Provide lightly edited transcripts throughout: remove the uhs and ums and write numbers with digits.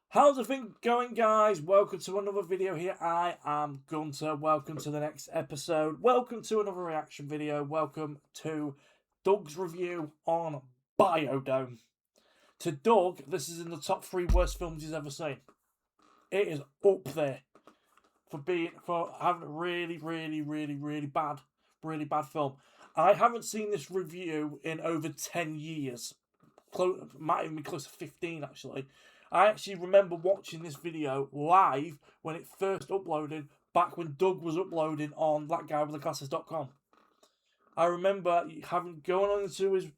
How's everything going, guys? Welcome to another video here. I am Guenter. Welcome to the next episode. Welcome to another reaction video. Welcome to Doug's review on Biodome. To Doug, this is in the top 3 worst films he's ever seen. It is up there for having a really bad film. I haven't seen this review in over 10 years. Might even be close to 15 actually. I actually remember watching this video live when it first uploaded, back when Doug was uploading on thatguywiththeglasses.com. I remember going onto his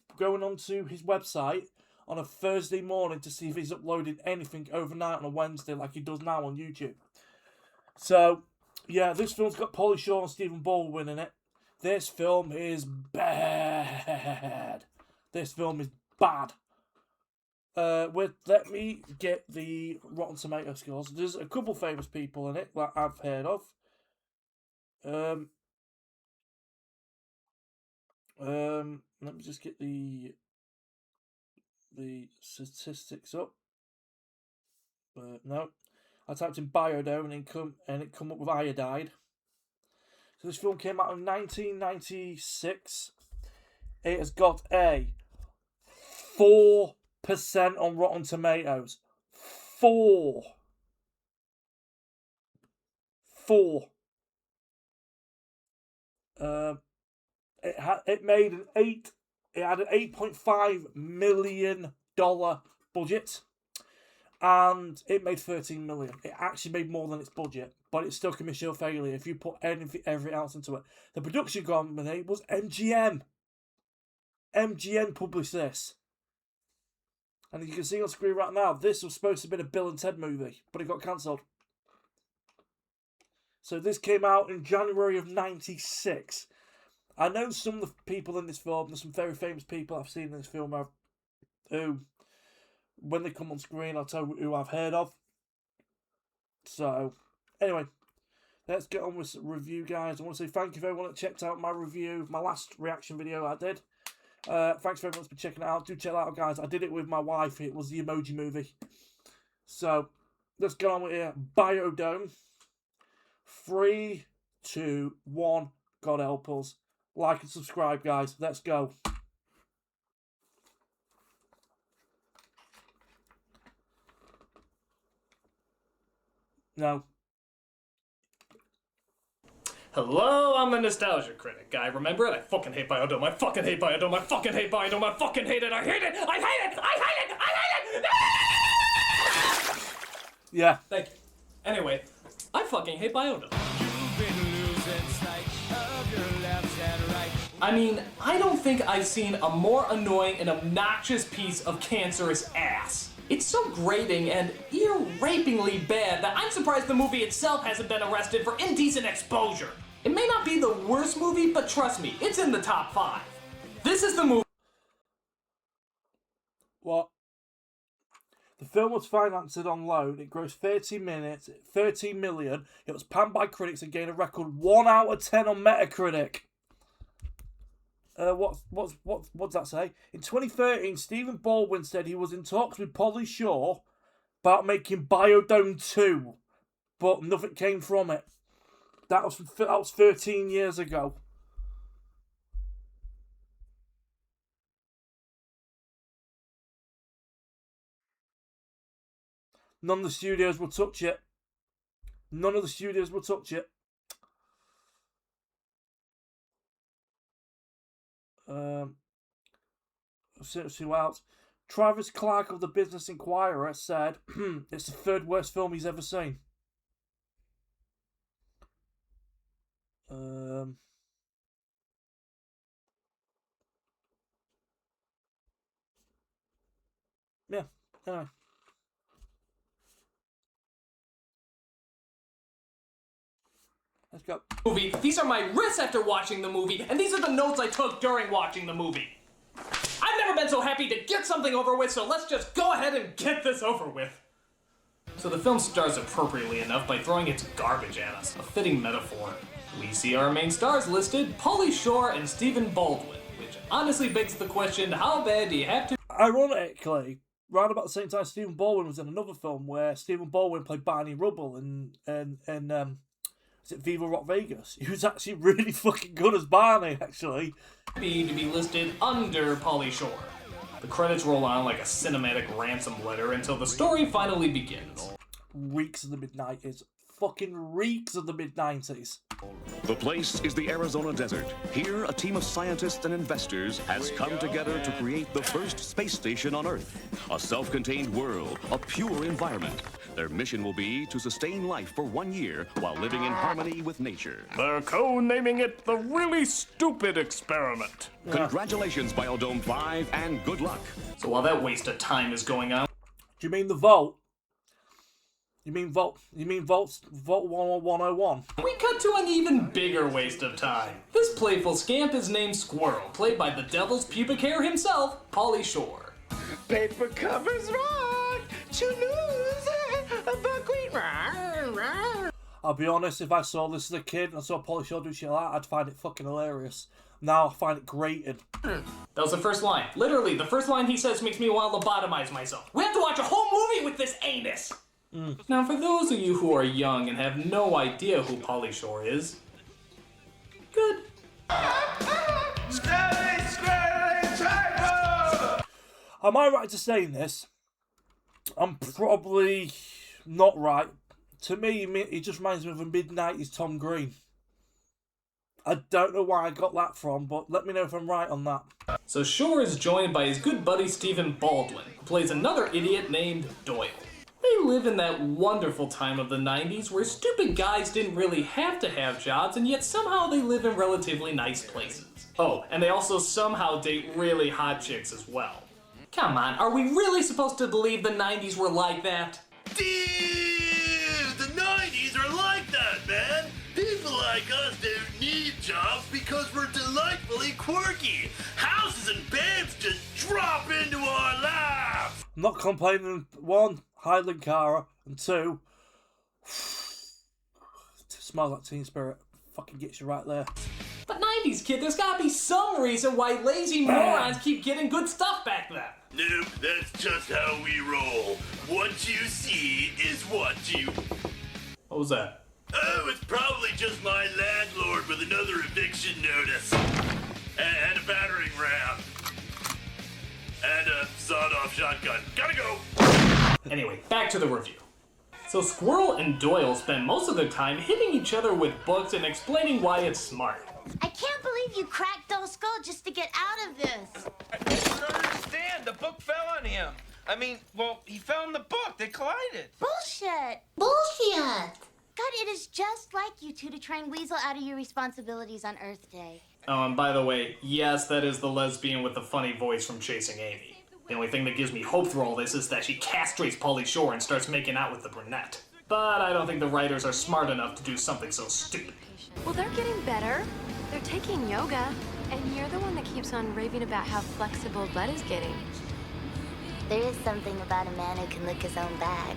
website on a Thursday morning to see if he's uploading anything overnight on a Wednesday like he does now on YouTube. So, yeah, this film's got Pauly Shore and Stephen Baldwin in it. This film is bad. This film is bad. Let me get the Rotten Tomato scores. There's a couple famous people in it that I've heard of. Let me just get the statistics up. No, I typed in biodome and it come up with iodide. So this film came out in 1996. It has got a 4% on Rotten Tomatoes. 4. It made an It had an $8.5 million budget, and it made $13 million. It actually made more than its budget, but it's still commercial failure if you put everything else into it. The production company was MGM. MGM published this. And you can see on screen right now, this was supposed to be a Bill and Ted movie, but it got cancelled. So this came out in January of 96. I know some of the people in this film, there's some very famous people I've seen in this film who, when they come on screen, I'll tell you who I've heard of. So, anyway, let's get on with the review, guys. I want to say thank you for everyone that checked out my review, my last reaction video I did. Thanks very much for checking it out. Do check it out, guys. I did it with my wife. It was the Emoji Movie. So, let's get on with it. Biodome. 3, 2, 1. God help us. Like and subscribe, guys. Let's go. No. Hello, I'm a Nostalgia Critic. I remember it. I fucking hate Biodome. I fucking hate Biodome. I fucking hate Biodome. I fucking hate it. I hate it. I hate it. I hate it. I hate it. Yeah. Thank you. Anyway, I fucking hate Biodome. I mean, I don't think I've seen a more annoying and obnoxious piece of cancerous ass. It's so grating and ear-rapingly bad that I'm surprised the movie itself hasn't been arrested for indecent exposure. It may not be the worst movie, but trust me, it's in the top 5. This is the movie. What? The film was financed on loan. It grossed 13 million. It was panned by critics and gained a record 1 out of 10 on Metacritic. What's that say? In 2013, Stephen Baldwin said he was in talks with Pauly Shore about making Biodome 2, but nothing came from it. That was 13 years ago. None of the studios will touch it. None of the studios will touch it. Let's see what else. Travis Clark of the Business Inquirer said it's the 3rd worst film he's ever seen. Yeah, anyway. Let's go. Movie. These are my risks after watching the movie, and these are the notes I took during watching the movie. I've never been so happy to get something over with, so let's just go ahead and get this over with. So the film stars appropriately enough by throwing its garbage at us, a fitting metaphor. We see our main stars listed, Pauly Shore and Stephen Baldwin, which honestly begs the question, how bad do you have to... Ironically, round about the same time, Stephen Baldwin was in another film where Stephen Baldwin played Barney Rubble and is it Viva Rock Vegas? He was actually really fucking good as Barney, actually. To be listed under Pauly Shore. The credits roll on like a cinematic ransom letter until the story finally begins. Reeks of the mid-90s. Fucking reeks of the mid-90s. The place is the Arizona desert. Here, a team of scientists and investors has come together to create the first space station on Earth. A self-contained world, a pure environment. Their mission will be to sustain life for 1 year while living in harmony with nature. They're co-naming it the Really Stupid Experiment. Congratulations, Biodome 5, and good luck. So while that waste of time is going on... Do you mean the Vault? You mean Vault 101? We cut to an even bigger waste of time. This playful scamp is named Squirrel, played by the devil's pubic hair himself, Pauly Shore. Paper covers rock, to lose a buckwheat. I'll be honest, if I saw this as a kid and I saw Pauly Shore do shit like that, I'd find it fucking hilarious. Now I find it grating. That was the first line. Literally, the first line he says makes me want to lobotomize myself. We have to watch a whole movie with this anus! Now, for those of you who are young and have no idea who Pauly Shore is, good. Am I right to saying this? I'm probably not right. To me, he just reminds me of a mid-90s Tom Green. I don't know where I got that from, but let me know if I'm right on that. So Shore is joined by his good buddy Stephen Baldwin, who plays another idiot named Doyle. They live in that wonderful time of the 90s where stupid guys didn't really have to have jobs, and yet somehow they live in relatively nice places. Oh, and they also somehow date really hot chicks as well. Come on, are we really supposed to believe the 90s were like that? Dude, the 90s are like that, man. People like us don't need jobs because we're delightfully quirky. Houses and beds just drop into our lives. I'm not complaining. 1, Highland Cara, and 2, smells like Teen Spirit. Fucking gets you right there. But 90s, kid, there's gotta be some reason why lazy morons keep getting good stuff back then. Nope, that's just how we roll. What you see is what you... What was that? Oh, it's probably just my landlord with another eviction notice. And a battering ram. And a sawed-off shotgun. Gotta go! Anyway, back to the review. So Squirrel and Doyle spend most of their time hitting each other with books and explaining why it's smart. I can't believe you cracked Dole's skull just to get out of this. I don't understand. The book fell on him. I mean, well, he fell in the book. They collided. Bullshit. Bullshit. God, it is just like you two to try and weasel out of your responsibilities on Earth Day. Oh, and by the way, yes, that is the lesbian with the funny voice from Chasing Amy. The only thing that gives me hope through all this is that she castrates Pauly Shore and starts making out with the brunette. But I don't think the writers are smart enough to do something so stupid. Well, they're getting better. They're taking yoga. And you're the one that keeps on raving about how flexible Bud is getting. There is something about a man who can lick his own back.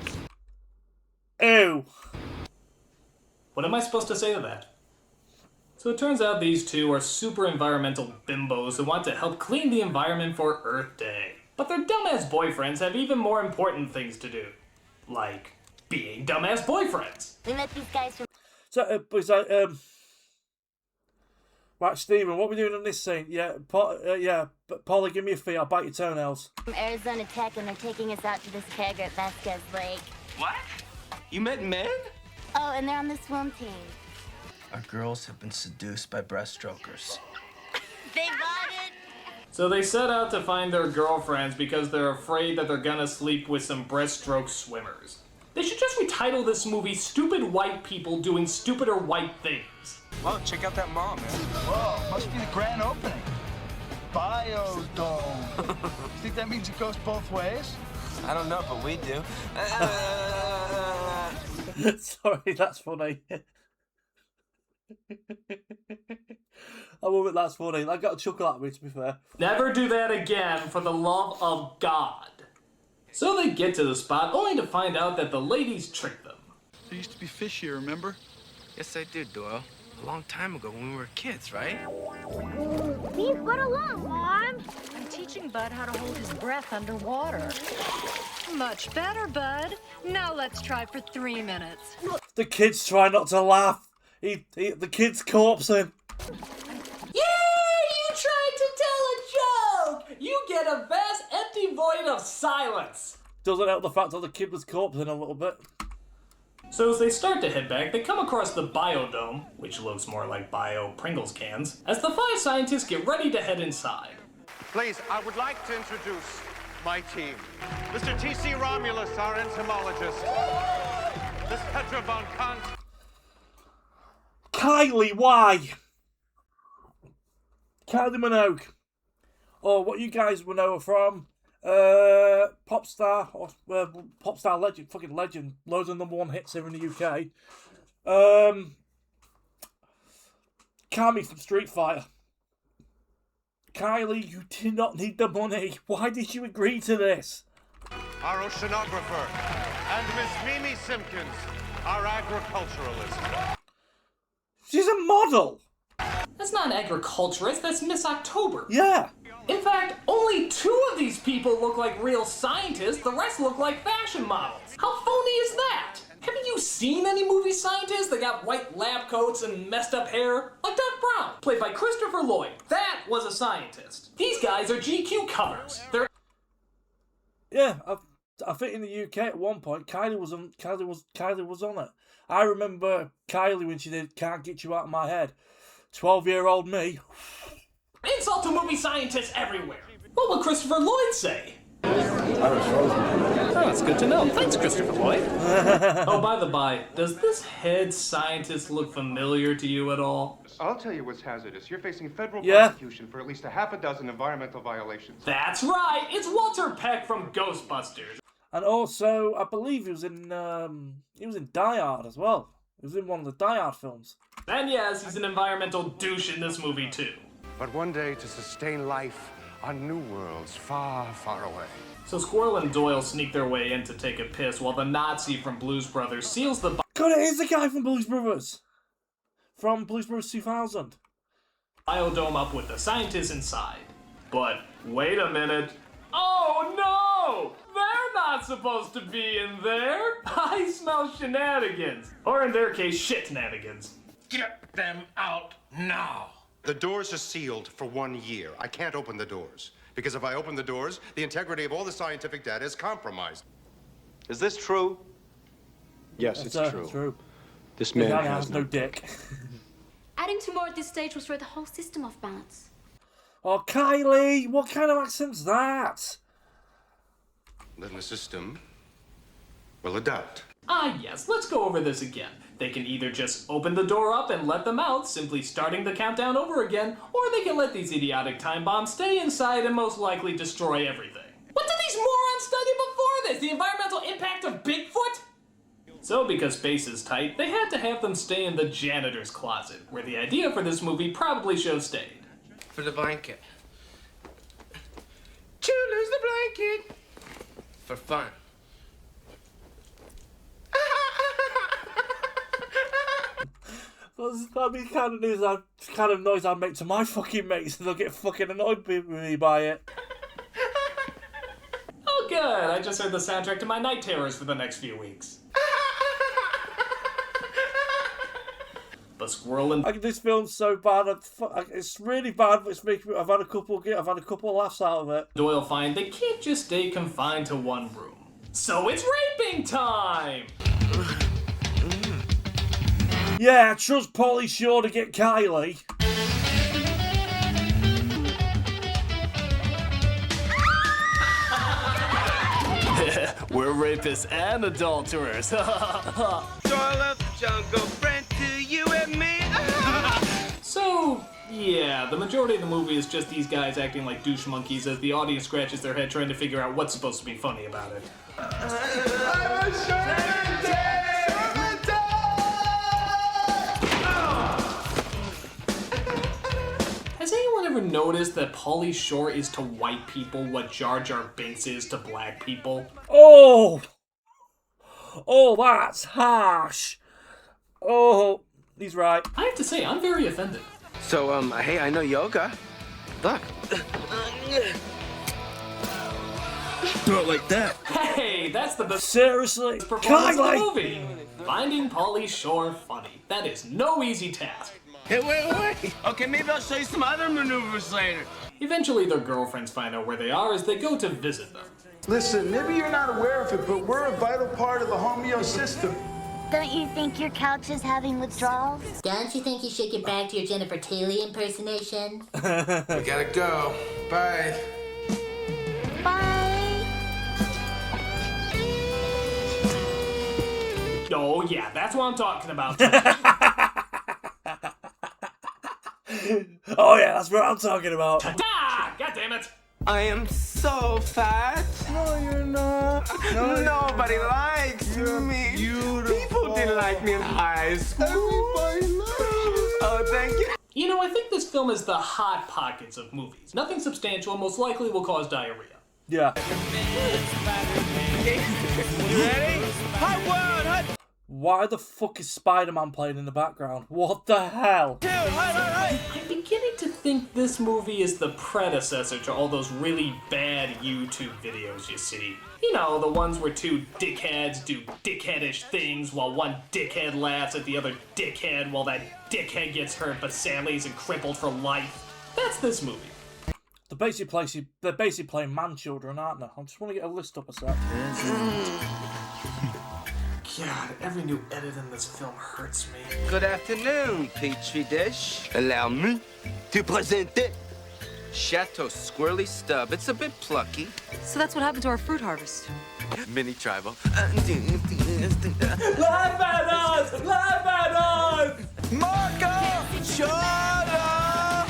Ew. What am I supposed to say to that? So it turns out these two are super environmental bimbos who want to help clean the environment for Earth Day. But their dumbass boyfriends have even more important things to do. Like being dumbass boyfriends. We met these guys from... So, right, Stephen, what are we doing on this scene? Yeah, Polly, give me a fee, I'll bite your toenails. From Arizona Tech, and they're taking us out to this keg at Vasquez Lake. What? You met men? Oh, and they're on the swim team. Our girls have been seduced by breaststrokers. They bought it. So they set out to find their girlfriends because they're afraid that they're gonna sleep with some breaststroke swimmers. They should just retitle this movie Stupid White People Doing Stupider White Things. Wow, check out that mall, man. Whoa, must be the grand opening. Biodome. Think that means it goes both ways? I don't know, but we do. Sorry, that's funny. I love it, that's funny. I got a chuckle at me, to be fair. Never do that again, for the love of God. So they get to the spot, only to find out that the ladies tricked them. There used to be fish here, remember? Yes, I did, Doyle. A long time ago when we were kids, right? Please run along, Mom. I'm teaching Bud how to hold his breath underwater. Much better, Bud. Now let's try for 3 minutes. The kids try not to laugh. The kid's corpsing. Yeah, you tried to tell a joke! You get a vast empty void of silence. Doesn't help the fact that the kid was corpsing a little bit. So as they start to head back, they come across the biodome, which looks more like bio Pringles cans, as the 5 scientists get ready to head inside. Please, I would like to introduce my team. Mr. T.C. Romulus, our entomologist. Miss Petra von Kant. Kylie, why? Kylie Minogue. Or what you guys will know her from. Pop star legend, fucking legend. Loads of #1 hits here in the UK. Cammy from Street Fighter. Kylie, you did not need the money. Why did you agree to this? Our oceanographer. And Miss Mimi Simpkins, our agriculturalist. She's a model. That's not an agriculturist, that's Miss October. Yeah. In fact, only 2 of these people look like real scientists, the rest look like fashion models. How phony is that? Haven't you seen any movie scientists that got white lab coats and messed up hair? Like Doc Brown, played by Christopher Lloyd. That was a scientist. These guys are GQ covers. They're... Yeah, I think in the UK at one point, Kylie was on it. I remember Kylie when she did Can't Get You Out of My Head. 12-year-old me. Insult to movie scientists everywhere. What would Christopher Lloyd say? Oh, that's good to know. Thanks, Christopher Lloyd. Oh, by the by, does this head scientist look familiar to you at all? I'll tell you what's hazardous. You're facing federal prosecution for at least a half a dozen environmental violations. That's right. It's Walter Peck from Ghostbusters. And also, I believe he was in Die Hard as well. He was in one of the Die Hard films. And yes, he's an environmental douche in this movie too. But one day to sustain life on new worlds far, far away. So Squirrel and Doyle sneak their way in to take a piss while the Nazi from Blues Brothers seals the... God, it is the guy from Blues Brothers. From Blues Brothers 2000. Biodome up with the scientists inside. But wait a minute. Oh no! They're not supposed to be in there! I smell shenanigans. Or in their case, shit-nanigans. Get them out now! The doors are sealed for 1 year. I can't open the doors. Because if I open the doors, the integrity of all the scientific data is compromised. Is this true? Yes, it's true. True. This man has no dick. Adding 2 more at this stage will throw the whole system off balance. Oh, Kylie, what kind of accent's that? Then the system will adapt. Ah yes, let's go over this again. They can either just open the door up and let them out, simply starting the countdown over again, or they can let these idiotic time bombs stay inside and most likely destroy everything. What did these morons study before this? The environmental impact of Bigfoot? So because space is tight, they had to have them stay in the janitor's closet, where the idea for this movie probably should have stayed. For the blanket. To lose the blanket. For fun. That'd be kind of noise I'd make to my fucking mates, and they'll get fucking annoyed with me by it. Oh good, I just heard the soundtrack to my night terrors for the next few weeks. But Squirrel and... This film's so bad, it's really bad, but I've had a couple of laughs out of it. Doyle find they can't just stay confined to one room. So it's raping time! Yeah, trust Pauly Shore to get Kylie. We're rapists and adulterers. Soil of the jungle, friend to you and me. So, yeah, the majority of the movie is just these guys acting like douche monkeys as the audience scratches their head trying to figure out what's supposed to be funny about it. Has anyone ever noticed that Pauly Shore is to white people what Jar Jar Binks is to black people? Oh, that's harsh. Oh, he's right. I have to say, I'm very offended. So, hey, I know yoga. Look. throw it like that. Hey, that's the best Seriously? performance of the movie. Finding Pauly Shore funny. That is no easy task. Hey, wait. Okay, maybe I'll show you some other maneuvers later. Eventually, their girlfriends find out where they are as they go to visit them. Listen, maybe you're not aware of it, but we're a vital part of the homeo system. Don't you think your couch is having withdrawals? Don't you think you should get back to your Jennifer Tilly impersonation? We gotta go. Bye. Bye. Oh, yeah, that's what I'm talking about. Oh yeah, that's what I'm talking about. Ta-da! God damn it! I am so fat. No, you're not. Nobody likes me. People didn't like me in high school. Everybody loves you. Oh, thank you. You know, I think this film is the hot pockets of movies. Nothing substantial, most likely will cause diarrhea. Yeah. You ready? Hot one, hot Why the fuck is Spider-Man playing in the background? What the hell? two, hot. I'm beginning to think this movie is the predecessor to all those really bad YouTube videos you see. You know, the ones where two dickheads do dickheadish things while one dickhead laughs at the other dickhead while that dickhead gets hurt but sadly isn't crippled for life. That's this movie. They're basically playing man-children, aren't they? I just want to get a list up a sec. God, every new edit in this film hurts me. Good afternoon, Petri dish. Allow me to present it. Chateau Squirrely Stub. It's a bit plucky. So that's what happened to our fruit harvest. Mini tribal. Laugh at us! Laugh at us! Marco! Shut up!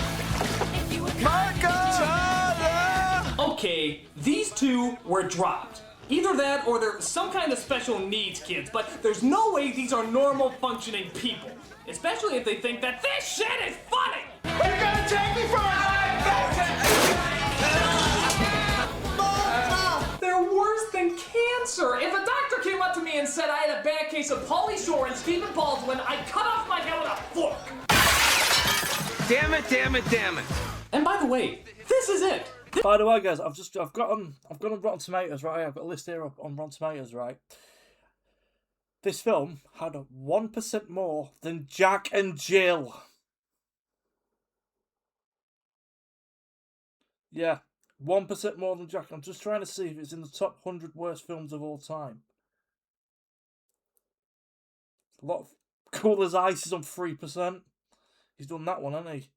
Marco! Shut up! Okay, these two were dropped. Either that or they're some kind of special needs kids, but there's no way these are normal functioning people. Especially if they think that this shit is funny! Are you gonna take me for a They're worse than cancer! If a doctor came up to me and said I had a bad case of Pauly Shore and Stephen Baldwin, I'd cut off my head with a fork! Damn it. And by the way, this is it! By the way, guys, I've got on Rotten Tomatoes, right? I've got a list here up on Rotten Tomatoes, right? This film had 1% more than Jack and Jill. Yeah, 1% more than Jack. I'm just trying to see if it's in the top 100 worst films of all time. A lot of Cool as Ice is on 3%. He's done that one, hasn't he?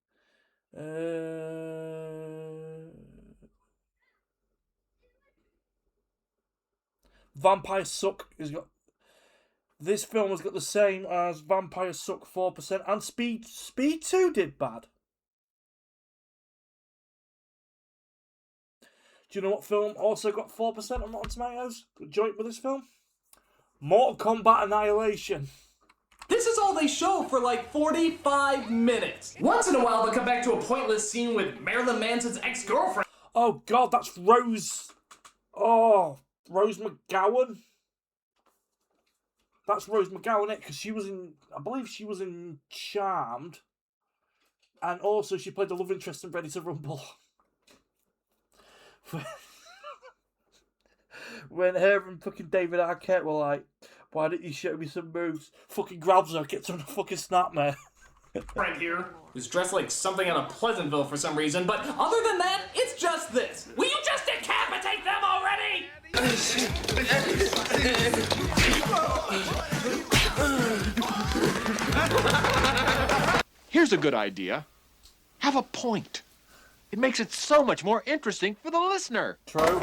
Vampire Suck has got. This film has got the same as Vampire Suck, 4%, and Speed 2 did bad. Do you know what film also got 4% on Rotten Tomatoes? Joint with this film? Mortal Kombat Annihilation. This is all they show for like 45 minutes. Once in a while, they'll come back to a pointless scene with Marilyn Manson's ex-girlfriend. Oh God, that's Rose. Oh, Rose McGowan. That's Rose McGowan, because she was in, I believe she was in Charmed. And also she played the love interest in Ready to Rumble. When her and fucking David Arquette were like, why didn't you show me some moves? Fucking grabs her, gets her in a fucking snapmare. Right here, who's dressed like something out of Pleasantville for some reason, but other than that, it's just this. Will you just decapitate them already? Here's a good idea. Have a point. It makes it so much more interesting for the listener. True.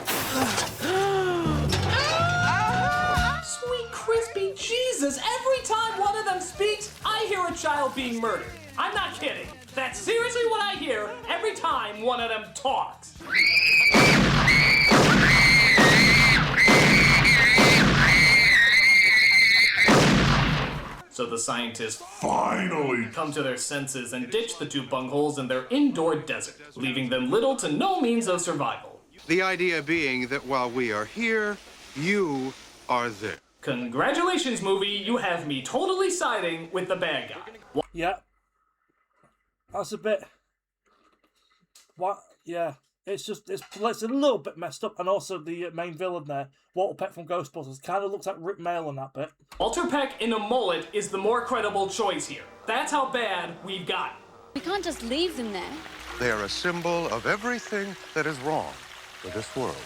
Sweet crispy Jesus, every time one of them speaks, I hear a child being murdered. I'm not kidding. That's seriously what I hear every time one of them talks. So the scientists finally come to their senses and ditch the two bungholes in their indoor desert, leaving them little to no means of survival. The idea being that while we are here, you are there. Congratulations, movie, you have me totally siding with the bad guy. Yeah. That's a bit... What? Yeah. It's a little bit messed up, and also the main villain there, Walter Peck from Ghostbusters, kind of looks like Rick Mail on that bit. Walter Peck in a mullet is the more credible choice here. That's how bad we've got. We can't just leave them there. They are a symbol of everything that is wrong with this world.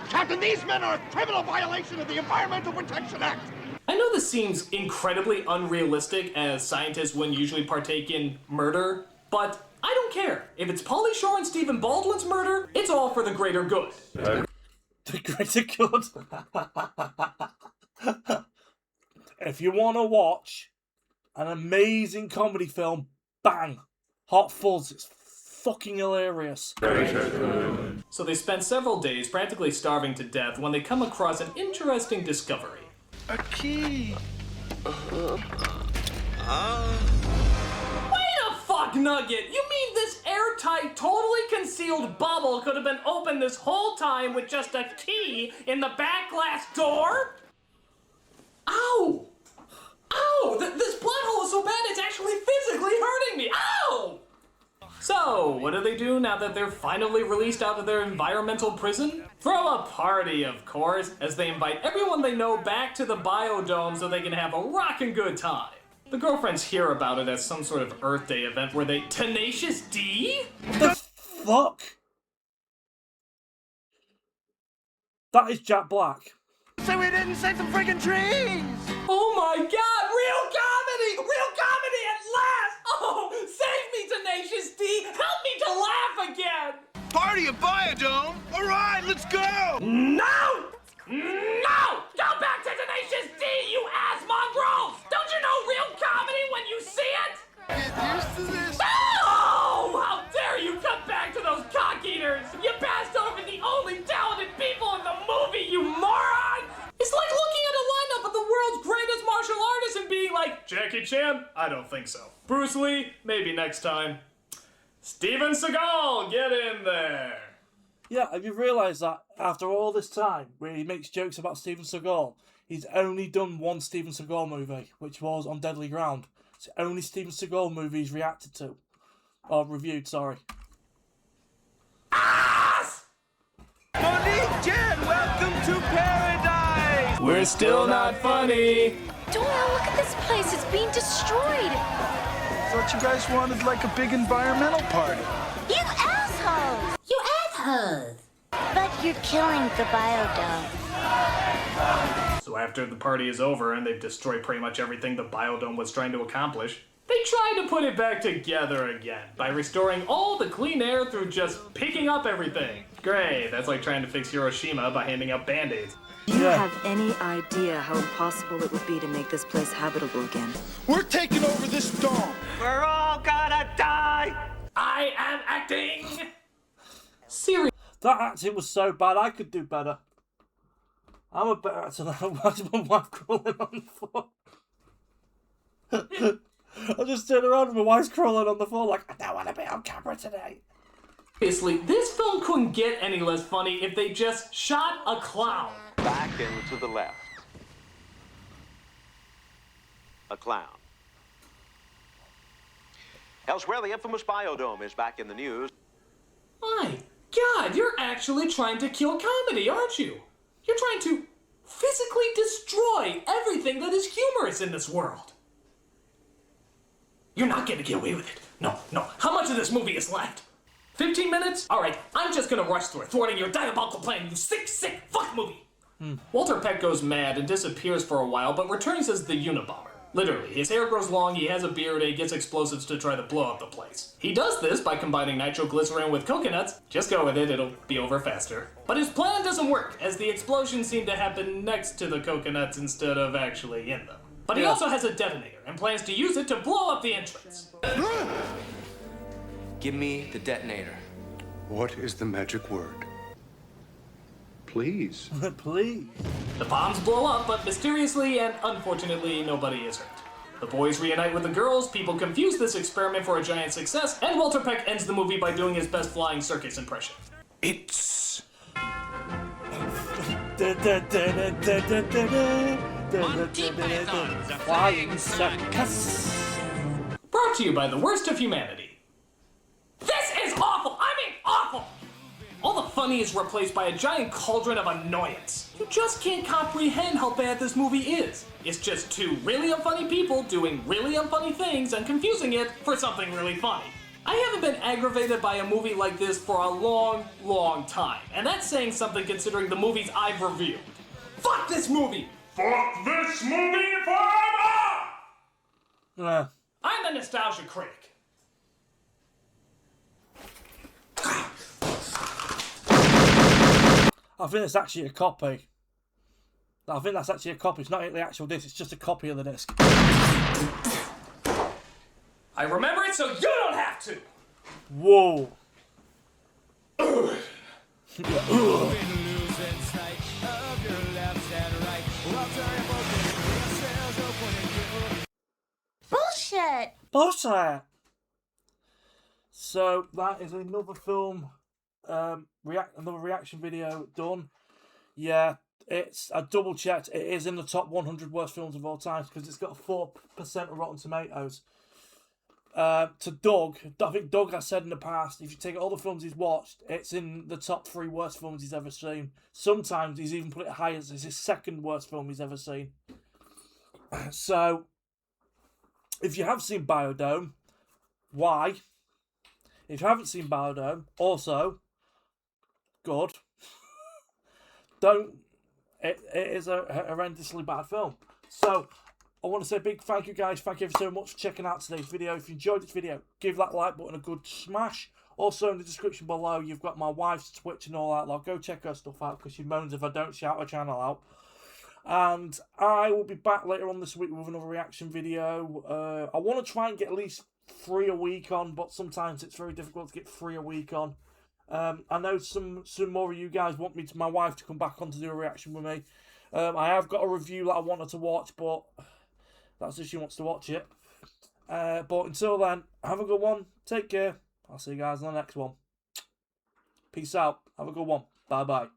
Captain, these men are a criminal violation of the Environmental Protection Act. I know this seems incredibly unrealistic, as scientists wouldn't usually partake in murder, but I don't care. If it's Pauly Shore and Stephen Baldwin's murder, it's all for the greater good. The greater good. If you want to watch an amazing comedy film, bang, Hot Fuzz. It's fucking hilarious. So they spend several days practically starving to death when they come across an interesting discovery. A key. Wait a fuck nugget! You mean this airtight, totally concealed bubble could have been opened this whole time with just a key in the back glass door? Ow! Ow! This plot hole is so bad it's actually physically hurting me! Ow! So, what do now that they're finally released out of their environmental prison? Throw a party, of course, as they invite everyone they know back to the biodome so they can have a rockin' good time. The girlfriends hear about it as some sort of Earth Day event where they Tenacious D? What the fuck? That is Jack Black. So we didn't save some friggin' trees! Oh my god, real comedy! Real comedy at last! Oh, save me, Tenacious D! Help me to laugh again! Party at Biodome? Alright, let's go! No! No! Go back to Tenacious D, you ass mongrel! Don't you know real comedy when you see it? Get used to this. Oh! How dare you come back to those cock-eaters! You passed over the only talented people in the movie, you moron! It's like looking at a lineup of the world's greatest martial artists and being like, Jackie Chan? I don't think so. Bruce Lee? Maybe next time. Steven Seagal, get in there! Yeah, have you realised that after all this time, where he makes jokes about Steven Seagal, he's only done one Steven Seagal movie, which was On Deadly Ground. It's the only Steven Seagal movie he's reacted to. Or reviewed, sorry. Ass! Monique Jen, welcome to paradise! We're still not funny! Doyle, look at this place. It's being destroyed. Thought you guys wanted like a big environmental party. You assholes! You assholes! But you're killing the biodome. So after the party is over and they've destroyed pretty much everything the biodome was trying to accomplish, they try to put it back together again by restoring all the clean air through just picking up everything. Great, that's like trying to fix Hiroshima by handing out band-aids. Do you have any idea how impossible it would be to make this place habitable again? We're taking over this dome. We're all gonna die! I am acting! Seriously. That acting was so bad, I could do better. I'm a better actor than why is my wife crawling on the floor? I just turned around and my wife's crawling on the floor like, I don't want to be on camera today. Obviously, this film couldn't get any less funny if they just shot a clown. Back and to the left. A clown. Elsewhere, the infamous biodome is back in the news. My God, you're actually trying to kill comedy, aren't you? You're trying to physically destroy everything that is humorous in this world. You're not gonna get away with it. No. How much of this movie is left? 15 minutes? Alright, I'm just gonna rush through it, thwarting your diabolical plan, you sick fuck movie! Walter Peck goes mad and disappears for a while, but returns as the Unabomber. Literally, his hair grows long, he has a beard, and he gets explosives to try to blow up the place. He does this by combining nitroglycerin with coconuts. Just go with it, it'll be over faster. But his plan doesn't work, as the explosions seem to happen next to the coconuts instead of actually in them. But he also has a detonator, and plans to use it to blow up the entrance. Give me the detonator. What is the magic word? Please. Please. The bombs blow up, but mysteriously and unfortunately, nobody is hurt. The boys reunite with the girls, people confuse this experiment for a giant success, and Walter Peck ends the movie by doing his best flying circus impression. It's... Flying circus. Brought to you by the worst of humanity. This is awful! I mean awful! All the funny is replaced by a giant cauldron of annoyance. You just can't comprehend how bad this movie is. It's just two really unfunny people doing really unfunny things and confusing it for something really funny. I haven't been aggravated by a movie like this for a long, long time, and that's saying something considering the movies I've reviewed. Fuck this movie! Fuck this movie forever! I'm the Nostalgia Critic. I think it's actually a copy. I think that's actually a copy. It's not the actual disc, it's just a copy of the disc. I remember it so you don't have to! Whoa. Bullshit! Bullshit! So, that is another film, another reaction video done. Yeah, I double checked. It is in the top 100 worst films of all time because it's got a 4% of Rotten Tomatoes. To Doug, I think Doug has said in the past, if you take all the films he's watched, it's in the top 3 worst films he's ever seen. Sometimes he's even put it higher as his second worst film he's ever seen. So, if you have seen Biodome, why? If you haven't seen Biodome, also, good. It is a horrendously bad film. So, I want to say a big thank you guys. Thank you ever so much for checking out today's video. If you enjoyed this video, give that like button a good smash. Also, in the description below, you've got my wife's Twitch and all that. Like, go check her stuff out because she moans if I don't shout her channel out. And I will be back later on this week with another reaction video. I want to try and get at least 3 a week on, but sometimes it's very difficult to get 3 a week on. I know some more of you guys want my wife to come back on to do a reaction with me. I have got a review that I want her to watch, but that's if she wants to watch it. But until then, have a good one. Take care. I'll see you guys in the next one. Peace out. Have a good one. Bye-bye.